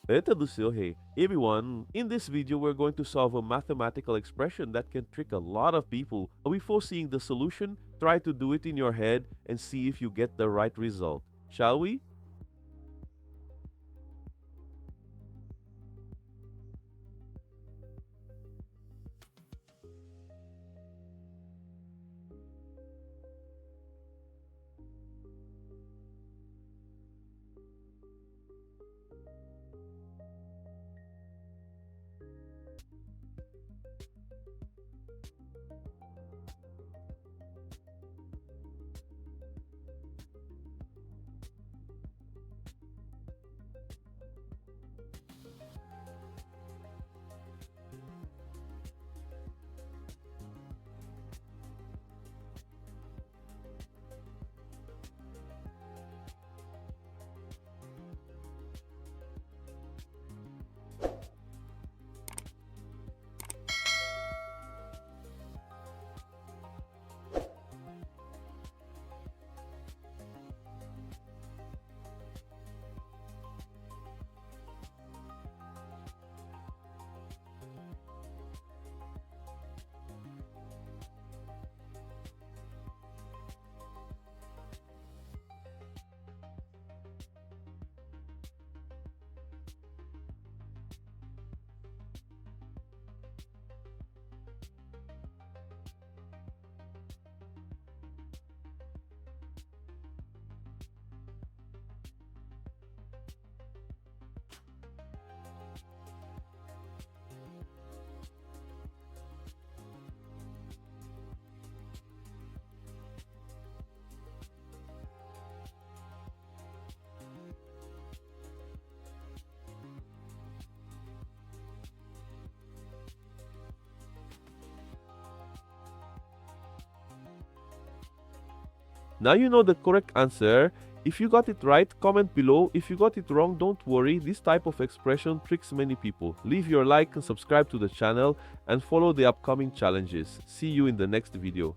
Hey everyone, in this video we're going to solve a mathematical expression that can trick a lot of people. Before seeing the solution, try to do it in your head and see if you get the right result. Shall we? Now you know the correct answer. If you got it right, comment below. If you got it wrong, don't worry. This type of expression tricks many people. Leave your like and subscribe to the channel and follow the upcoming challenges. See you in the next video.